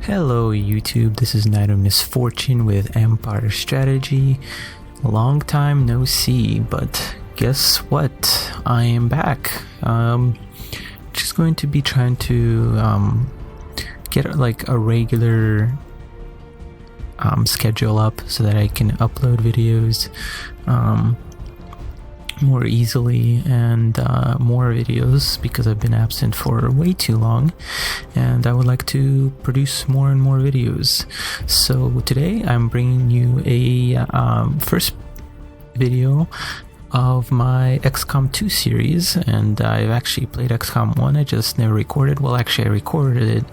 Hello YouTube, this is Knight of Misfortune with EmpireStrategy. Long time no see, but guess what? I am back. Just going to be trying to get like a regular schedule up so that I can upload videos more easily and more videos, because I've been absent for way too long and I would like to produce more and more videos. So today I'm bringing you a first video of my XCOM 2 series, and I've actually played XCOM 1, I just never recorded. Well, actually I recorded it,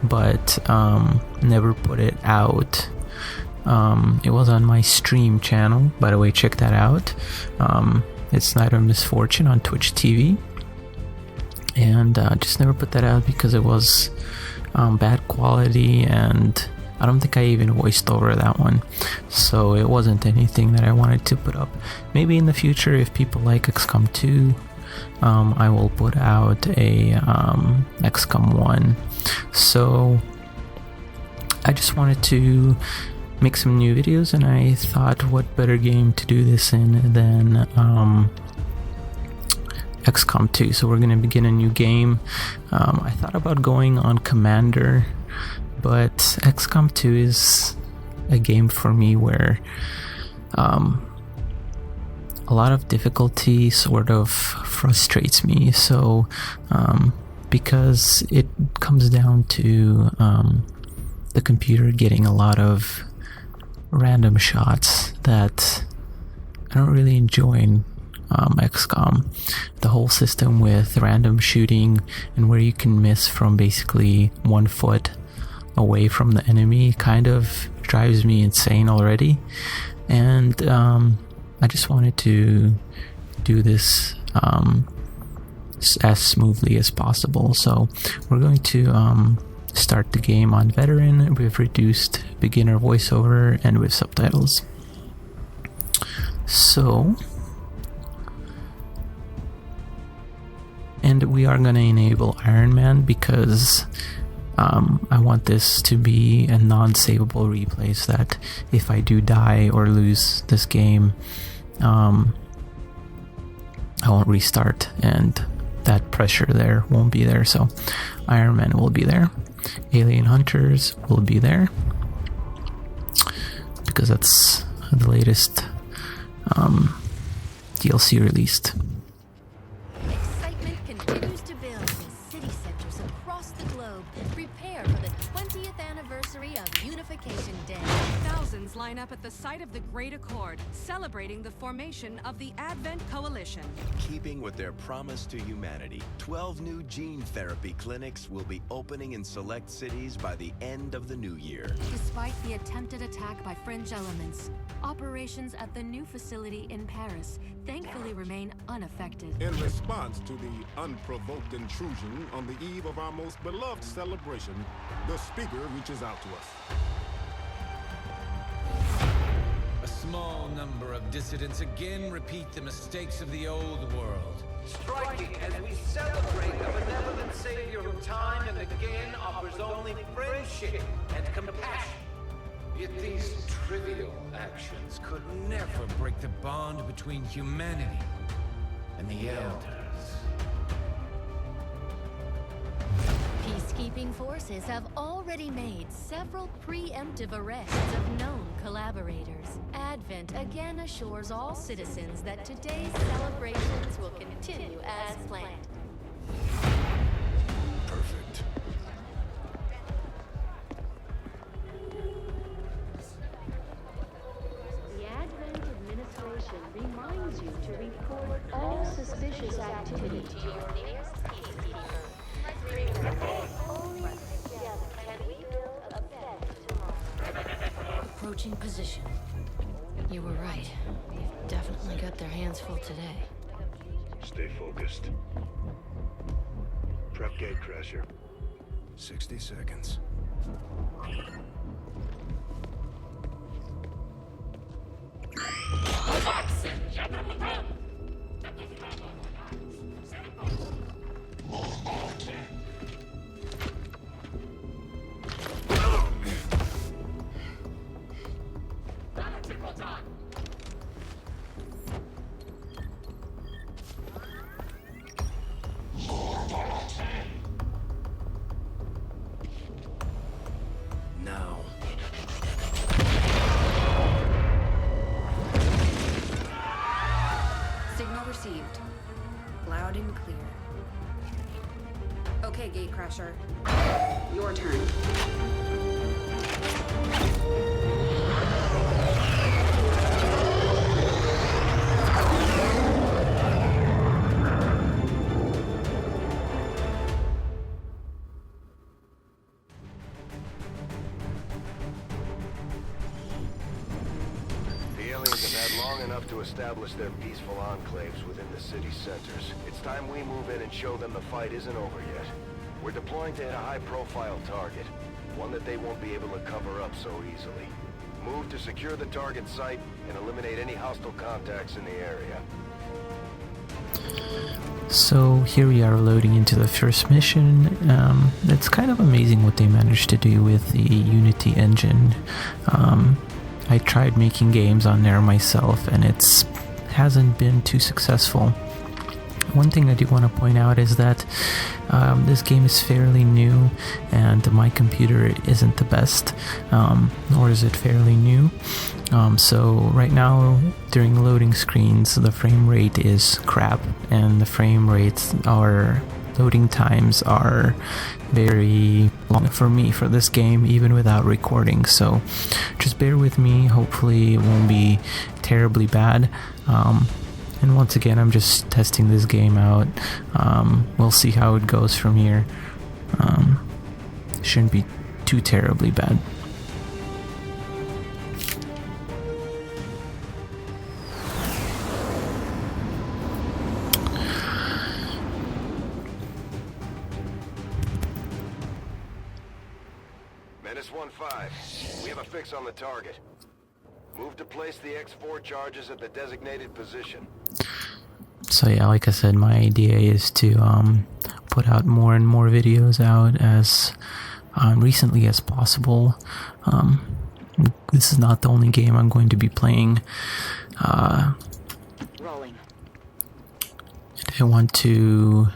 but never put it out. It was on my stream channel, by the way, check that out. It's Knight of Misfortune on Twitch TV, and just never put that out because it was bad quality, and I don't think I even voiced over that one, so it wasn't anything that I wanted to put up. Maybe in the future, if people like XCOM 2, I will put out a XCOM 1. So I just wanted to make some new videos, and I thought what better game to do this in than XCOM 2. So we're going to begin a new game. I thought about going on Commander, but XCOM 2 is a game for me where a lot of difficulty sort of frustrates me. So because it comes down to the computer getting a lot of random shots that I don't really enjoy in XCOM. The whole system with random shooting and where you can miss from basically 1 foot away from the enemy kind of drives me insane already, and I just wanted to do this as smoothly as possible. So we're going to start the game on veteran with reduced beginner voiceover and with subtitles. So, and we are going to enable Iron Man because I want this to be a non-savable replay, so that if I do die or lose this game, I won't restart, and that pressure there won't be there. So Iron Man will be there. Alien Hunters will be there because that's the latest DLC released. Excitement continues to build as city centers across the globe prepare for the 20th anniversary of Unification Day. Thousands line up at the site of the Great Accord, celebrating the formation of the Advent Coalition. Keeping with their promise to humanity, 12 new gene therapy clinics will be opening in select cities by the end of the new year. Despite the attempted attack by fringe elements, operations at the new facility in Paris thankfully remain unaffected. In response to the unprovoked intrusion on the eve of our most beloved celebration, the speaker reaches out to us. A small number of dissidents again repeat the mistakes of the old world. Striking as we celebrate a benevolent savior who time and again offers only friendship and compassion. Yet these trivial actions could never break the bond between humanity and the Elders. Peacekeeping forces have already made several preemptive arrests of known collaborators. Advent again assures all citizens that today's celebrations will continue as planned. Perfect. The Advent administration reminds you to report all suspicious activity to your nearest peacekeeper. Only together can we build a better tomorrow. Approaching position. You were right. They've definitely got their hands full today. Stay focused. Prep gatecrasher. 60 seconds. Okay, Gatecrasher. Your turn. The aliens have had long enough to establish their peaceful enclaves within the city centers. It's time we move in and show them the fight isn't over yet. We're deploying to hit a high-profile target, one that they won't be able to cover up so easily. Move to secure the target site and eliminate any hostile contacts in the area. So here we are loading into the first mission. It's kind of amazing what they managed to do with the Unity engine. I tried making games on there myself and it's hasn't been too successful. One thing I do want to point out is that this game is fairly new and my computer isn't the best, nor is it fairly new. So right now during loading screens the frame rate is crap and the frame rates are loading times are very long for me for this game even without recording, so just bear with me. Hopefully it won't be terribly bad. And once again, I'm just testing this game out. We'll see how it goes from here. Shouldn't be too terribly bad. Menace 1-5, we have a fix on the target. Move to place the X4 charges at the designated position. So yeah, like I said, my idea is to put out more and more videos out as recently as possible. This is not the only game I'm going to be playing. Rolling. I want to...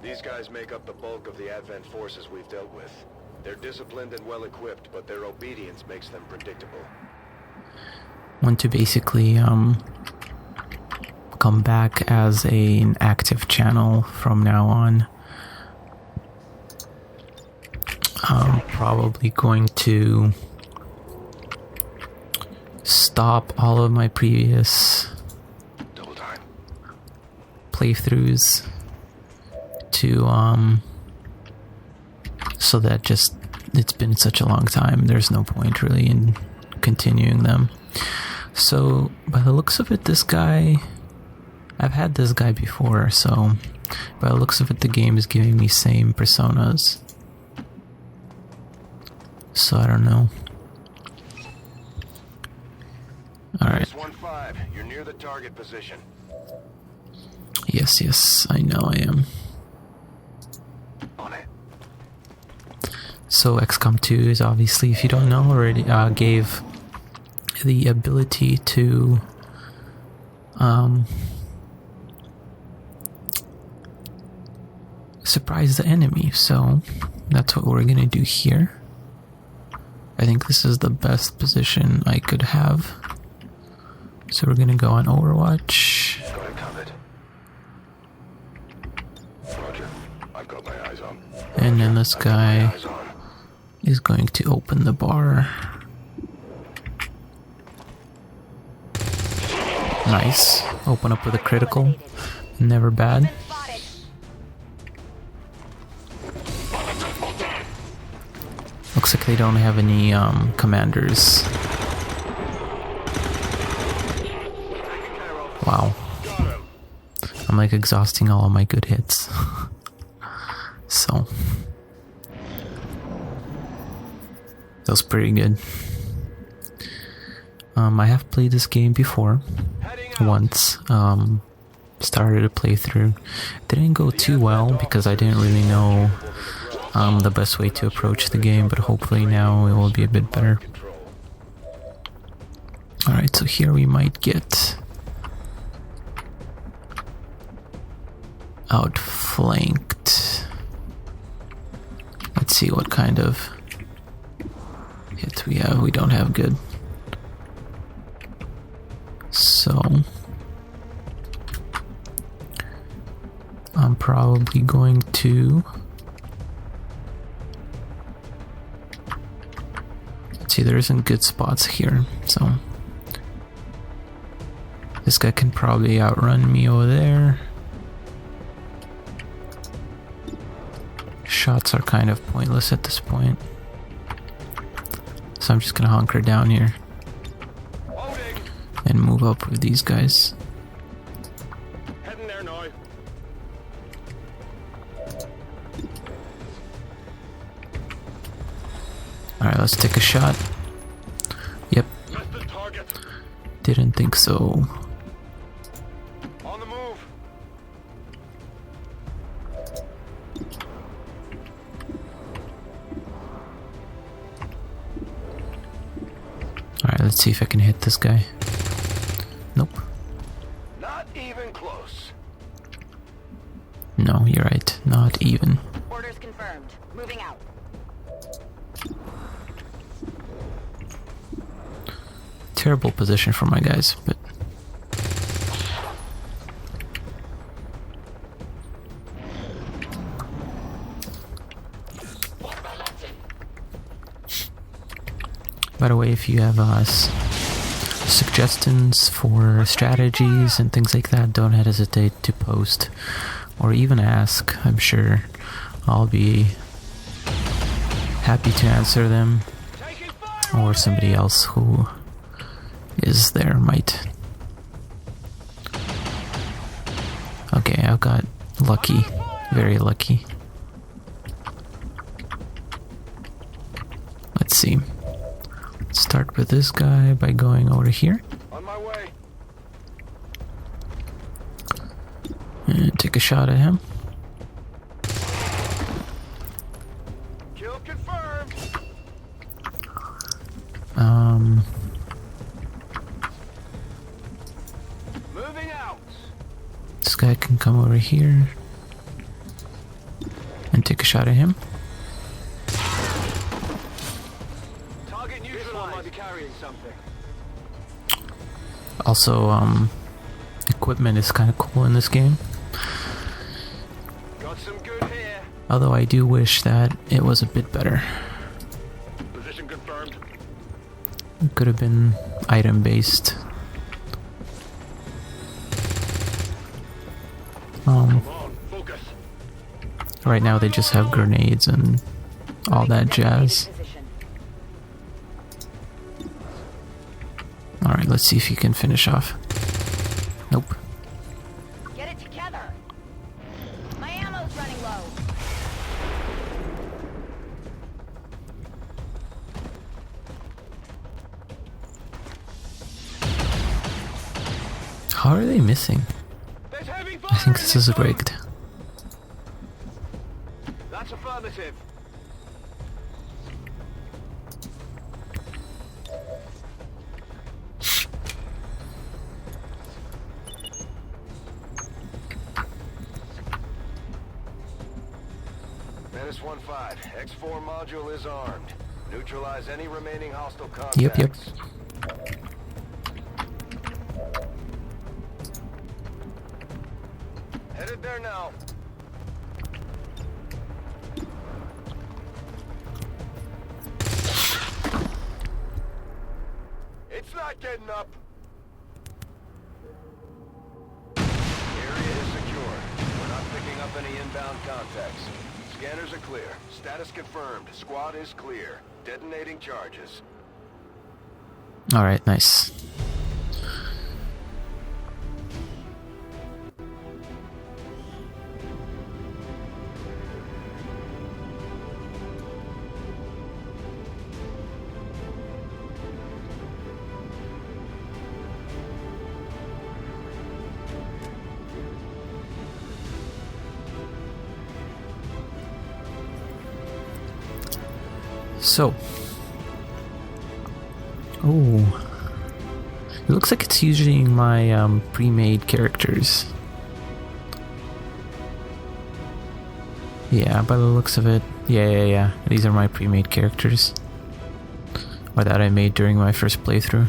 These guys make up the bulk of the Advent forces we've dealt with. They're disciplined and well equipped, but their obedience makes them predictable. Want to basically come back as an active channel from now on. I'm probably going to stop all of my previous playthroughs to so that just it's been such a long time, there's no point really in continuing them. So by the looks of it, this guy, I've had this guy before, so by the looks of it the game is giving me same personas, so I don't know. Alright. 1-5, you're near the target position. Yes, I know I am. On it. So XCOM 2 is obviously, if you don't know already, gave the ability to surprise the enemy, so that's what we're gonna do here. I think this is the best position I could have. So we're gonna go on Overwatch. Got it covered. Roger. I've got my eyes on. And then this guy is going to open the bar. Nice. Open up with a critical. Never bad. Looks like they don't have any commanders. Wow. I'm like exhausting all of my good hits. So that was pretty good. I have played this game before once. Started a playthrough. Didn't go too well because I didn't really know the best way to approach the game, but hopefully now it will be a bit better. Alright, so here we might get outflanked. Let's see what kind of hit we have. We don't have good. So I'm probably going to see, there isn't good spots here, so this guy can probably outrun me over there. Shots are kind of pointless at this point, so I'm just gonna hunker down here and move up with these guys. Heading there now. Alright, let's take a shot. Yep. Missed the target. Didn't think so. On the move. Alright, let's see if I can hit this guy. Nope. Not even close. No, you're right. Not even. Orders confirmed. Moving out. Terrible position for my guys, but by the way, if you have suggestions for strategies and things like that, don't hesitate to post or even ask. I'm sure I'll be happy to answer them, or somebody else who is there might. Okay, I got lucky, very lucky. Let's see. Let's start with this guy by going over here. On my way. And take a shot at him. Kill confirmed. Moving out. This guy can come over here and take a shot at him. Target neutralized. Might be carrying something. Also, equipment is kind of cool in this game. Got some good here. Although I do wish that it was a bit better. Position confirmed. It could have been item based. Come on, focus. Right now they just have grenades and all that jazz. Alright, let's see if you can finish off. Nope. Get it together. My ammo's running low. How are they missing? There's heavy fire. I think this is rigged. That's affirmative. Menace 1-5. X4 module is armed. Neutralize any remaining hostile contacts. Yep. Headed there now. It's not getting up. Area is secure. We're not picking up any inbound contacts. Scanners are clear. Status confirmed. Squad is clear. Detonating charges. Alright, nice. So, oh, it looks like it's using my pre-made characters. Yeah, by the looks of it, yeah. These are my pre-made characters, or that I made during my first playthrough,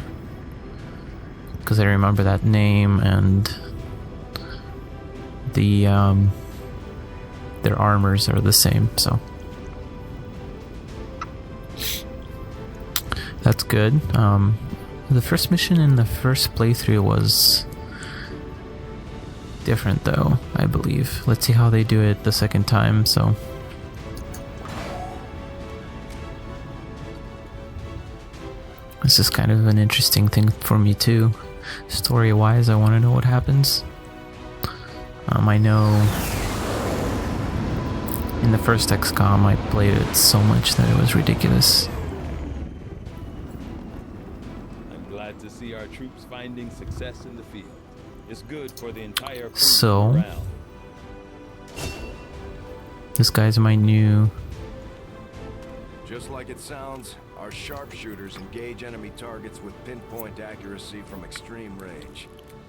because I remember that name and the their armors are the same. So. that's good. The first mission in the first playthrough was different though, I believe. Let's see how they do it the second time. So this is kind of an interesting thing for me too. Story wise, I want to know what happens. I know in the first XCOM I played it so much that it was ridiculous. I'm glad to see our troops finding success in the field. It's good for the entire crew. So this guy's my new... Just like it sounds, our sharpshooters engage enemy targets with pinpoint accuracy from extreme range.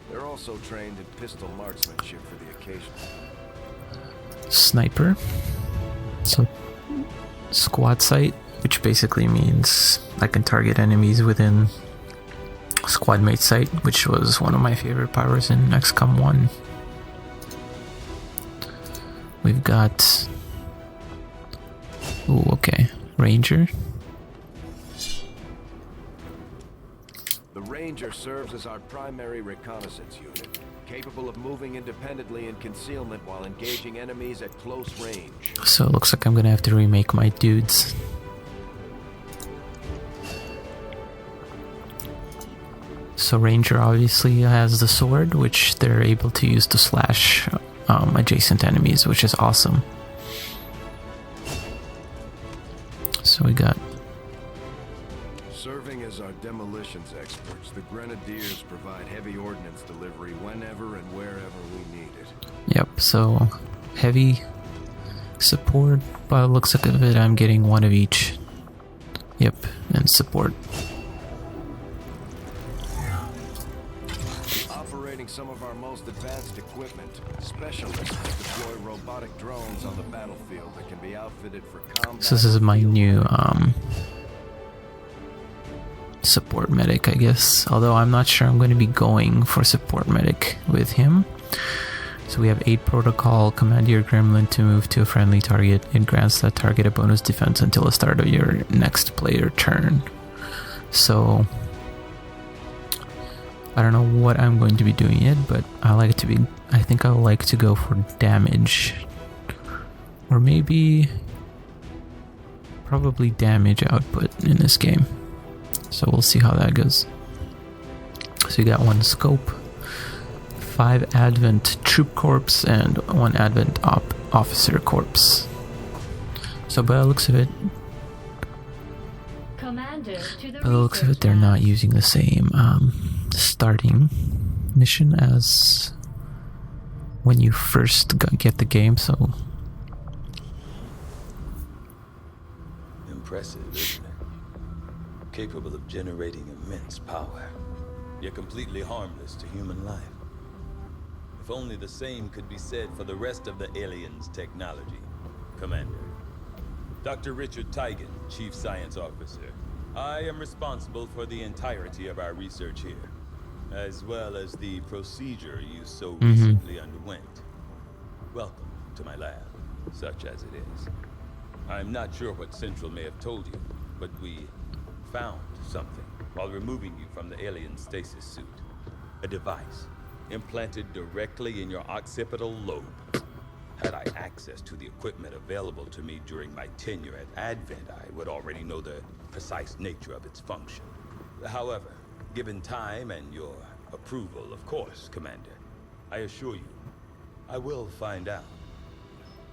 They're also trained in pistol marksmanship for the occasion. Sniper. So, squad sight, which basically means I can target enemies within squad mate sight, which was one of my favorite powers in XCOM 1. We've got... Ooh, okay. Ranger. The Ranger serves as our primary reconnaissance unit, capable of moving independently in concealment while engaging enemies at close range. So it looks like I'm gonna have to remake my dudes. So Ranger obviously has the sword, which they're able to use to slash adjacent enemies, which is awesome. So we got... Serving as our demolitions experts, the Grenadiers provide heavy ordnance delivery whenever and wherever we need it. Yep, so heavy support, by the looks of it, I'm getting one of each. Yep, and support. Operating some of our most advanced equipment, specialists deploy robotic drones on the battlefield that can be outfitted for combat. So this is my new support medic, I guess. Although I'm not sure I'm going to be going for support medic with him. So we have 8 protocol. Command your gremlin to move to a friendly target. It grants that target a bonus defense until the start of your next player turn. So I don't know what I'm going to be doing yet, but I think I would like to go for damage. Or maybe probably damage output in this game. So we'll see how that goes. So you got 1 scope, 5 Advent troop corps, and 1 Advent officer corps. So by the looks of it, they're not using the same starting mission as when you first get the game. So impressive, isn't it? Capable of generating immense power, yet completely harmless to human life. If only the same could be said for the rest of the aliens' technology. Commander. Dr. Richard Tigan, Chief Science Officer. I am responsible for the entirety of our research here, as well as the procedure you so recently underwent. Welcome to my lab, such as it is. I'm not sure what Central may have told you, but we found something while removing you from the alien stasis suit. A device implanted directly in your occipital lobe. Had I access to the equipment available to me during my tenure at Advent, I would already know the precise nature of its function. However, given time and your approval, of course, Commander, I assure you, I will find out.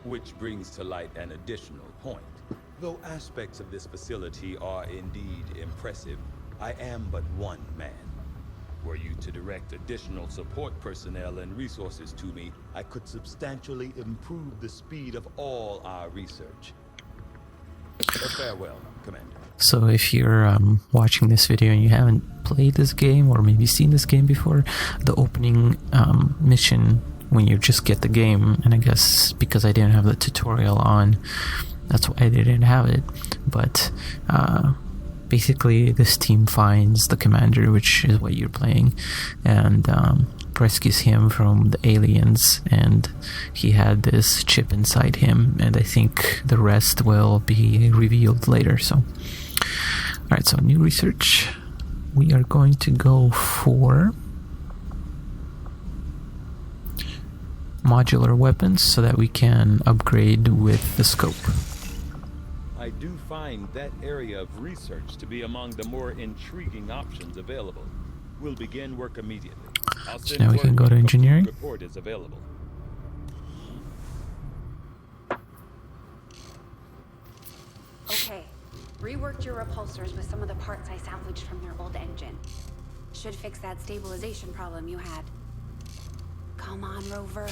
Which brings to light an additional point. Though aspects of this facility are indeed impressive, I am but one man. Were you to direct additional support personnel and resources to me, I could substantially improve the speed of all our research. Farewell, Commander. So if you're watching this video and you haven't played this game or maybe seen this game before, the opening mission when you just get the game, and I guess because I didn't have the tutorial on, that's why I didn't have it, but basically this team finds the commander, which is what you're playing, and rescues him from the aliens, and he had this chip inside him, and I think the rest will be revealed later. So Alright, so new research. We are going to go for modular weapons so that we can upgrade with the scope. I do find that area of research to be among the more intriguing options available. We'll begin work immediately. I'll So now we can go to when a engineering. report is available. Okay, reworked your repulsors with some of the parts I salvaged from their old engine. Should fix that stabilization problem you had. Come on, Rover.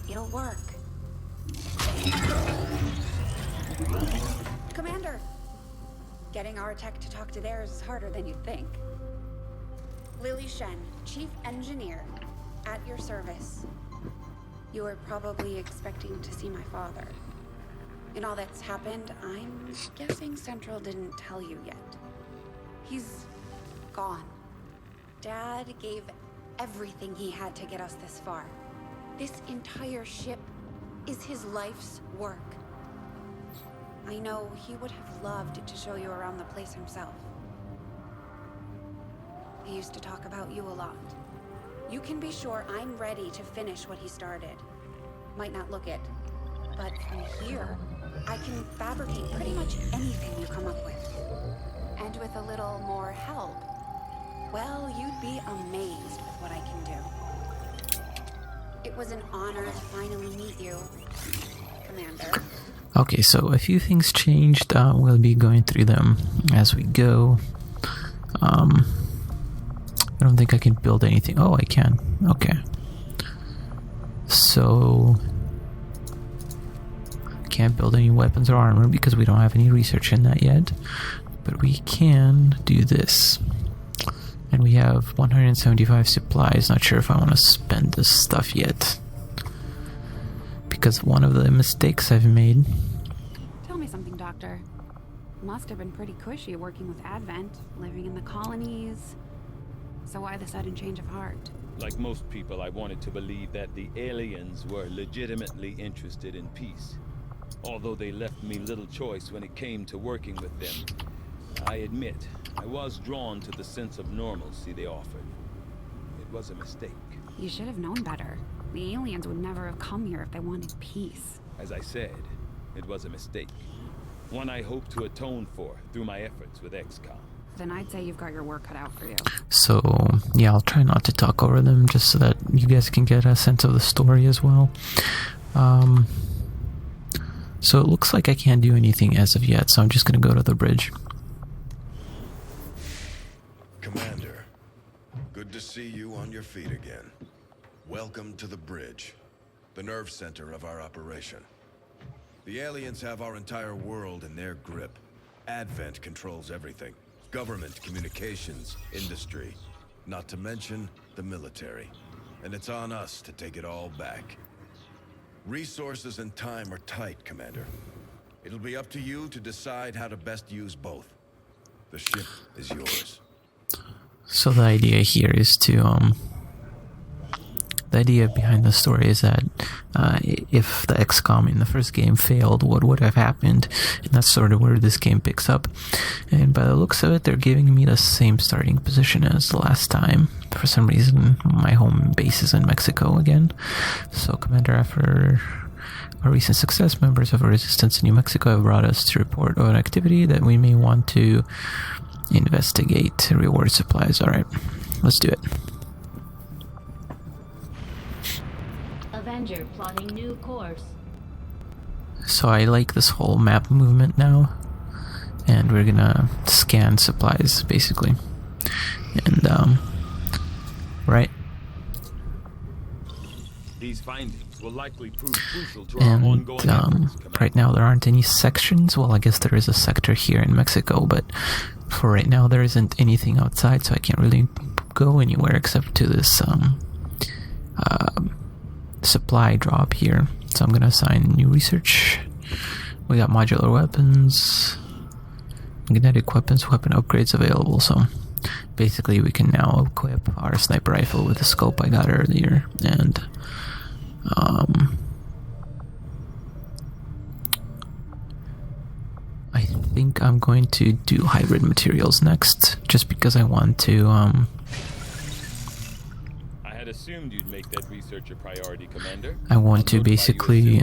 It'll work. Commander! Getting our tech to talk to theirs is harder than you'd think. Lily Shen, Chief Engineer, at your service. You were probably expecting to see my father. In all that's happened, I'm guessing Central didn't tell you yet. He's gone. Dad gave everything he had to get us this far. This entire ship is his life's work. I know he would have loved to show you around the place himself. He used to talk about you a lot. You can be sure I'm ready to finish what he started. Might not look it, but from here, I can fabricate pretty much anything you come up with. And with a little more help, well, you'd be amazed with what I can do. It was an honor to finally meet you, Commander. Okay, so a few things changed. We'll be going through them as we go. I don't think I can build anything. Oh, I can. Okay. So can't build any weapons or armor because we don't have any research in that yet. But we can do this. And we have 175 supplies. Not sure if I want to spend this stuff yet. Because one of the mistakes I've made... Tell me something, Doctor. Must have been pretty cushy working with Advent, living in the colonies. So why the sudden change of heart? Like most people, I wanted to believe that the aliens were legitimately interested in peace. Although they left me little choice when it came to working with them. I admit, I was drawn to the sense of normalcy they offered. It was a mistake. You should have known better. The aliens would never have come here if they wanted peace. As I said, it was a mistake. One I hope to atone for through my efforts with XCOM. Then I'd say you've got your work cut out for you. So, yeah, I'll try not to talk over them just so that you guys can get a sense of the story as well. So it looks like I can't do anything as of yet, so I'm just going to go to the bridge. Commander, good to see you on your feet again. Welcome to the bridge, the nerve center of our operation. The aliens have our entire world in their grip. Advent controls everything. Government, communications, industry, not to mention the military. And it's on us to take it all back. Resources and time are tight, Commander. It'll be up to you to decide how to best use both. The ship is yours. So the idea here is to, the idea behind the story is that if the XCOM in the first game failed, what would have happened? And that's sort of where this game picks up. And by the looks of it, they're giving me the same starting position as the last time. For some reason, my home base is in Mexico again. So, Commander, after our recent success, members of a resistance in New Mexico have brought us to report of an activity that we may want to investigate. Reward supplies. Alright, let's do it. Avenger plotting new course. So I like this whole map movement now, and we're gonna scan supplies basically. And right. These findings will likely prove crucial to our And ongoing efforts, right now there aren't any sections. Well, I guess there is a sector here in Mexico, but for right now there isn't anything outside, so I can't really go anywhere except to this supply drop here. So I'm gonna assign new research. We got modular weapons, magnetic weapons, weapon upgrades available. So basically we can now equip our sniper rifle with the scope I got earlier, and I think I'm going to do hybrid materials next, just because I want to I had assumed you'd make that research a priority, Commander. I want to basically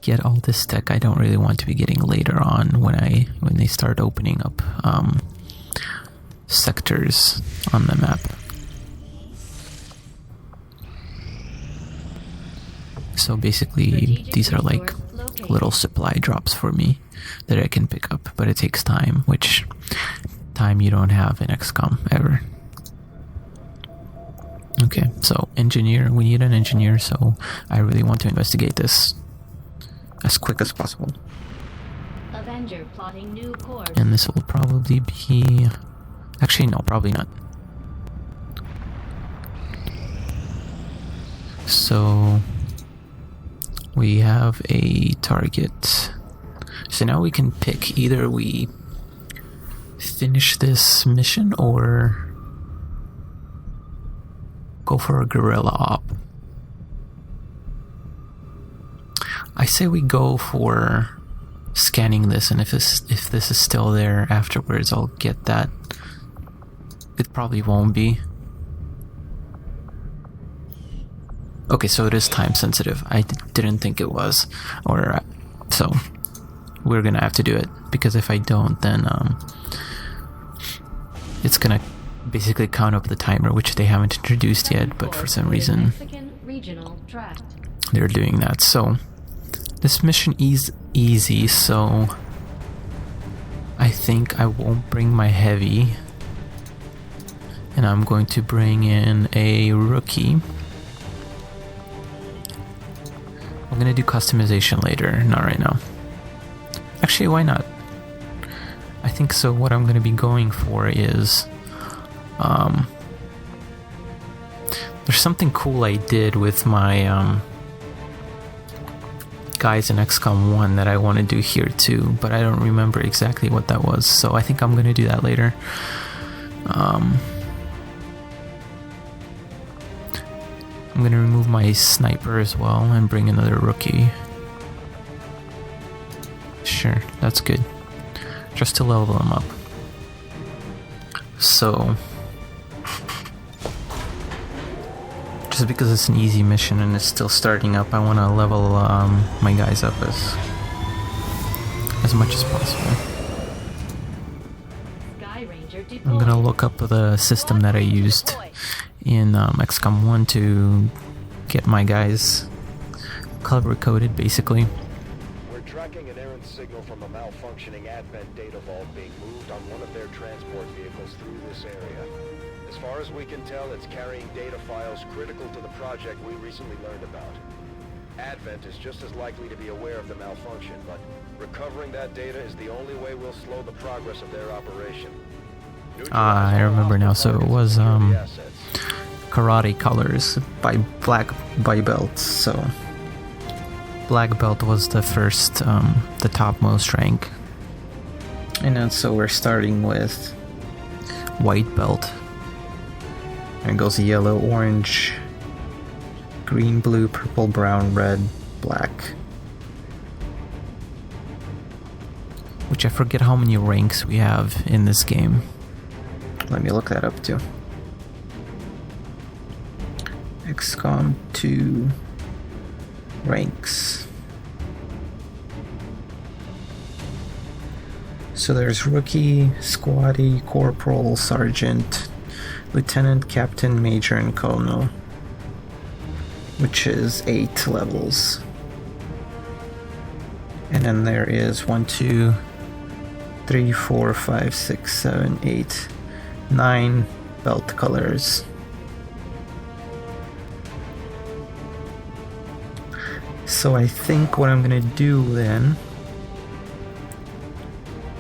get all this tech I don't really want to be getting later on when they start opening up sectors on the map. So basically these are like little supply drops for me that I can pick up, but it takes time, which time you don't have in XCOM ever. Okay, so engineer, we need an engineer, so I really want to investigate this as quick as possible. Avenger plotting new course. And this will probably be... Actually, no, probably not. So we have a target. So now we can pick, either we finish this mission or go for a guerrilla op. I say we go for scanning this, and if this is still there afterwards, I'll get that. It probably won't be. Okay, so it is time sensitive. I didn't think it was, or so we're gonna have to do it, because if I don't, then it's gonna basically count up the timer, which they haven't introduced yet, but for some reason they're doing that. So this mission is easy, so I think I won't bring my heavy, and I'm going to bring in a rookie. I'm gonna do customization later, not right now. Actually, why not? I think so. What I'm gonna be going for is there's something cool I did with my guys in XCOM 1 that I want to do here too, but I don't remember exactly what that was, so I think I'm gonna do that later. I'm gonna remove my sniper as well and bring another rookie. Sure, that's good. Just to level them up. So, just because it's an easy mission and it's still starting up, I want to level my guys up as much as possible. I'm gonna look up the system that I used in XCOM 1 to get my guys color coded, basically. We're tracking an errant signal from a malfunctioning Advent data vault being moved on one of their transport vehicles through this area. As far as we can tell, it's carrying data files critical to the project we recently learned about. Advent is just as likely to be aware of the malfunction, but recovering that data is the only way we'll slow the progress of their operation. I remember now. So it was karate colors by belts. So black belt was the first, the topmost rank, and then so we're starting with white belt. And it goes yellow, orange, green, blue, purple, brown, red, black. Which I forget how many ranks we have in this game. Let me look that up too. XCOM 2 ranks. So there's rookie, squatty, corporal, sergeant, lieutenant, captain, major, and colonel, which is 8 levels. And then there is 1, 2, 3, 4, 5, 6, 7, 8, 9 belt colors. So I think what I'm gonna do then